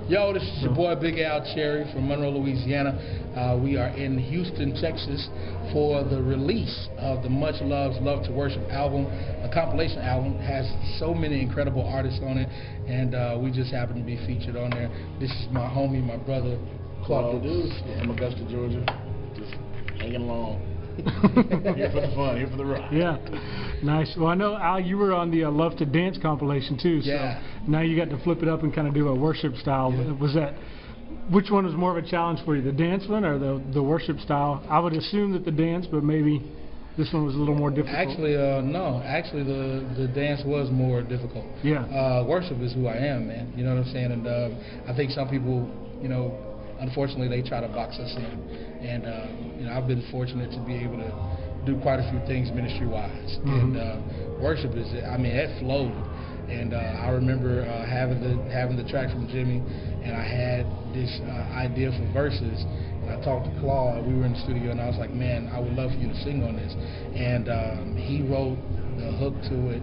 Yo, this is your boy bigAL Cherry from Monroe, Louisiana. We are in Houston, Texas for the release of the much loved Love to Worship album, a compilation album. It has so many incredible artists on it, and we just happen to be featured on there. This is my homie, my brother, Claude Deuce. Yeah, I'm Augusta, Georgia. Just hanging along. Here for the fun, here for the ride. Yeah, nice. Well, I know, Al, you were on the Love to Dance compilation too, so yeah. Now you got to flip it up and kind of do a worship style. Yeah. Was that, which one was more of a challenge for you, the dance one or the worship style? I would assume that the dance, but maybe this one was a little more difficult. Actually, no. Actually, the dance was more difficult. Yeah. Worship is who I am, man. You know what I'm saying? And I think some people, you know, unfortunately, they try to box us in. And, you know, I've been fortunate to be able to do quite a few things ministry-wise. Mm-hmm. And worship is, I mean, it flowed. And I remember having the track from Jimmy, and I had this idea for verses. And I talked to Claude. We were in the studio, and I was like, man, I would love for you to sing on this. And he wrote the hook to it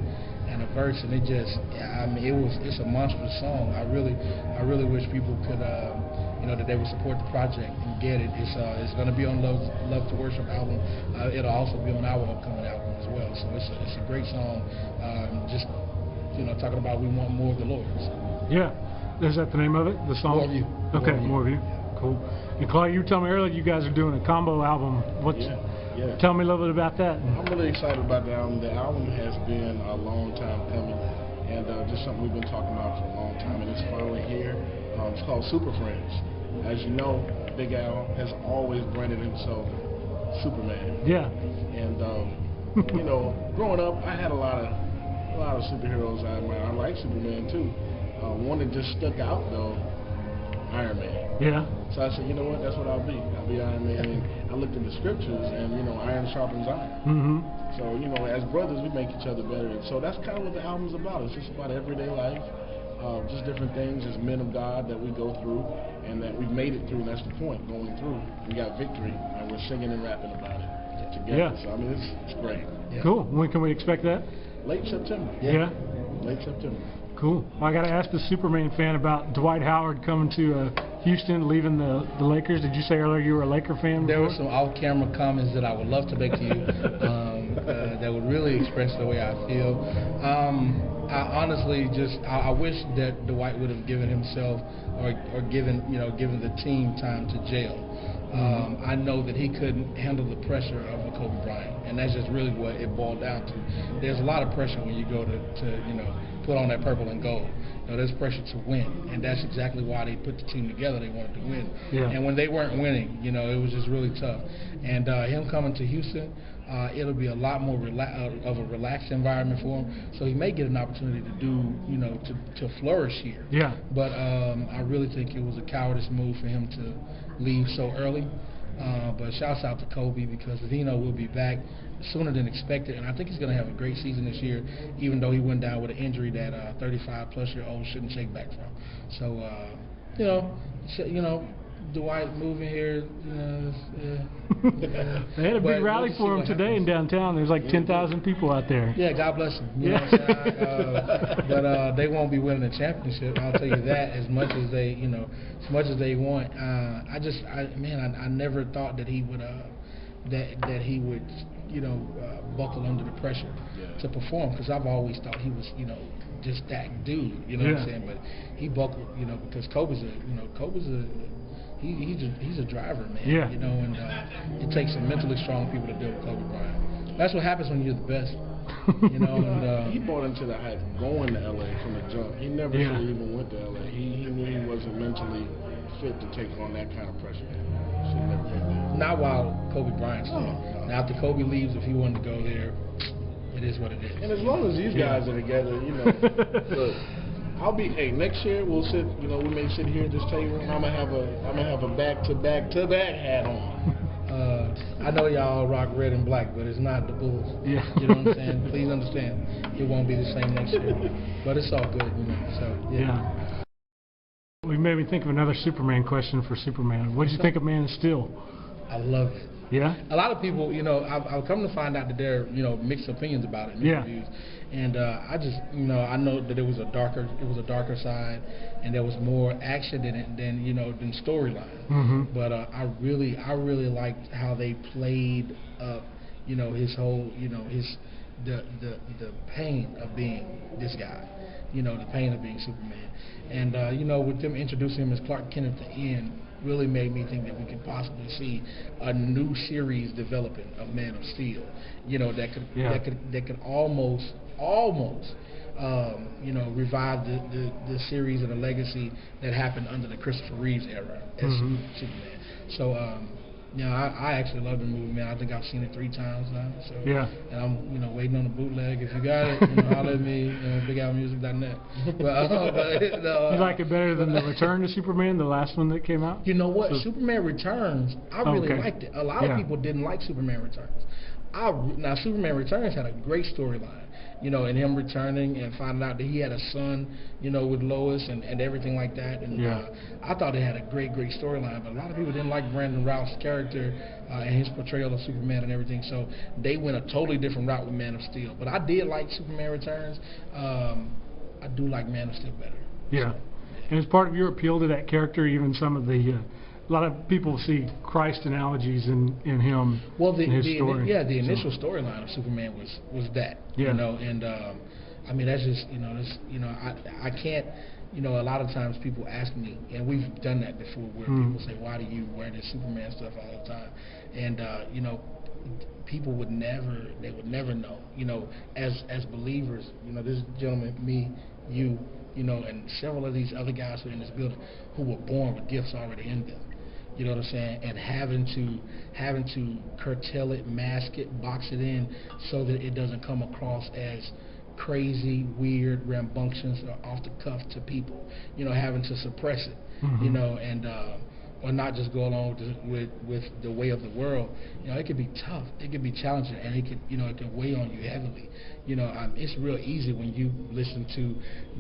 and a verse, and it just, I mean, it's a monstrous song. I really wish people could, you know, that they would support the project and get it. It's going to be on Love to Worship album. It'll also be on our upcoming album as well. So it's a great song. Just, you know, talking about we want more of the Lord. So. Yeah, is that the name of it? The song? More of You. Okay, More of You. Cool. And Claude, you were telling me earlier you guys are doing a combo album. Yeah. Tell me a little bit about that. I'm really excited about the album. The album has been a long time coming, and just something we've been talking about for a long time, and it's finally here. It's called Superfriend. As you know, bigAL has always branded himself Superman. Yeah. And you know, growing up, I had a lot of superheroes I admire. I like Superman too. One that just stuck out though, Iron Man. Yeah. So I said, you know what? That's what I'll be. I'll be Iron Man. And I looked at the scriptures, and you know, iron sharpens iron. Mm-hmm. So you know, as brothers, we make each other better. And so that's kind of what the album's about. It's just about everyday life. Just different things as men of God that we go through and that we've made it through, and that's the point, going through. We got victory, and we're singing and rapping about it together. Yeah. So, I mean, it's great. Yeah. Cool. When can we expect that? Late September. Yeah. Late September. Cool. Well, I got to ask the Superman fan about Dwight Howard coming to Houston, leaving the Lakers. Did you say earlier you were a Laker fan? There were some off-camera comments that I would love to make to you that would really express the way I feel. I honestly I wish that Dwight would have given himself or given the team time to jail. I know that he couldn't handle the pressure of a Kobe Bryant, and that's just really what it boiled down to. There's a lot of pressure when you go to you know, put on that purple and gold. You know, there's pressure to win, and that's exactly why they put the team together. They wanted to win. Yeah. And when they weren't winning, you know, it was just really tough. And him coming to Houston, it'll be a lot more of a relaxed environment for him. So he may get an opportunity to do, you know, to flourish here. Yeah. But I really think it was a cowardice move for him to leave so early. But shouts out to Kobe, because Vino will be back sooner than expected, and I think he's going to have a great season this year, even though he went down with an injury that 35-plus-year-olds shouldn't shake back from. So, you know, Dwight moving here, you know, they had a big rally for him today in downtown. There's like 10,000 people out there. Yeah, God bless him. You know what I'm saying? But they won't be winning the championship. I'll tell you that. As much as they, you know, as much as they want. I never thought that he would, that he would, you know, buckle under the pressure to perform. Because I've always thought he was, you know, just that dude. You know what I'm saying? But he buckled, you know, because Kobe's he's a driver, man. Yeah. You know, and it takes some mentally strong people to deal with Kobe Bryant. That's what happens when you're the best. You know, and he bought into the hype going to LA from the jump. He never should have even went to LA. He knew he wasn't mentally fit to take on that kind of pressure. Should never been there. Not while Kobe Bryant's there. No. Now, after Kobe leaves, if he wanted to go there, it is what it is. And as long as these guys are together, you know, look. Next year we'll sit, you know, we may sit here at this table, and I'm gonna have a back-to-back hat on. I know y'all rock red and black, but it's not the Bulls. Yeah. You know what I'm saying? Please understand, it won't be the same next year. But it's all good, you know. So yeah. We made me think of another Superman question for Superman. What did you think of Man of Steel? I love it. Yeah. A lot of people, I've come to find out that there are, mixed opinions about it in interviews. And I just, I know that it was a darker side, and there was more action in it than storyline. Mm-hmm. But I really liked how they played up, his whole, the pain of being this guy, the pain of being Superman. And with them introducing him as Clark Kent at the end, really made me think that we could possibly see a new series developing of Man of Steel, that could almost revive the series and the legacy that happened under the Christopher Reeves era as Superman. So I actually love the movie, man. I think I've seen it 3 times now. So and I'm waiting on the bootleg. If you got it, holler at me, bigALmusic.net. But you like it better than the Return to Superman, the last one that came out? You know what? Superman Returns, I really liked it. A lot of people didn't like Superman Returns. Now Superman Returns had a great storyline, and him returning and finding out that he had a son, with Lois and everything like that. And I thought it had a great storyline, but a lot of people didn't like Brandon Routh's character and his portrayal of Superman and everything. So they went a totally different route with Man of Steel. But I did like Superman Returns. I do like Man of Steel better. Yeah. So, and as part of your appeal to that character, even some of the a lot of people see Christ analogies in him. Well, the story. The initial storyline of Superman was that, and I mean that's just I can't, a lot of times people ask me, and we've done that before, where people say, why do you wear this Superman stuff all the time? And people would never know, as believers, this gentleman, me, you, and several of these other guys who are in this building who were born with gifts already in them. You know what I'm saying? And having to curtail it, mask it, box it in so that it doesn't come across as crazy, weird, rambunctious, or off the cuff to people. Having to suppress it, and or not just go along with the way of the world. It could be tough, it could be challenging, and it could weigh on you heavily. It's real easy when you listen to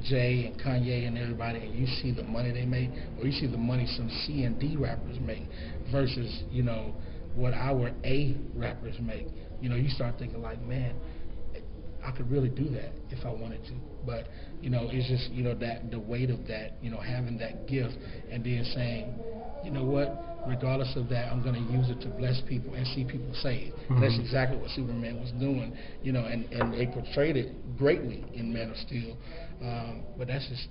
Jay and Kanye and everybody, and you see the money they make, or you see the money some C and D rappers make, versus what our A rappers make. You start thinking like, man, I could really do that if I wanted to. But it's just that the weight of that, having that gift, and then saying, you know what, regardless of that, I'm going to use it to bless people and see people saved. That's exactly what Superman was doing, and they portrayed it greatly in Man of Steel. But that's just,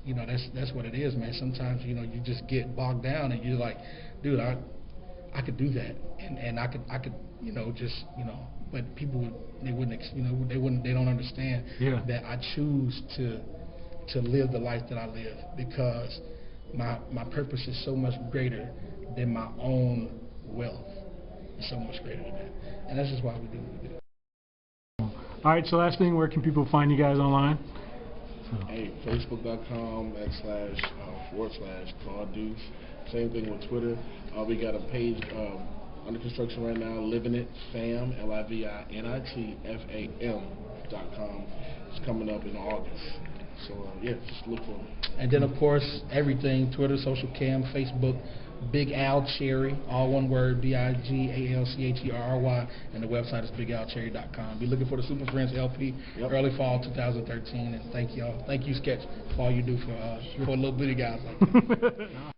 that's what it is, man. Sometimes, you just get bogged down and you're like, dude, I could do that, and I could, but people they don't understand that I choose to live the life that I live, because my purpose is so much greater than my own wealth. It's so much greater than that, and that's just why we do what we do. All right, so last thing, where can people find you guys online? Hey, Facebook.com / Claude Deuce. Same thing with Twitter. We got a page under construction right now, Living It Fam, LIVINITFAM.com. It's coming up in August. So just look for it. And then of course everything, Twitter, social cam, Facebook, bigAL Cherry, all one word, BIGALCHERRY, and the website is bigALCherry.com. Be looking for the Superfriends LP, early fall 2013, and thank you, Sketch, for all you do for little bitty guys like that.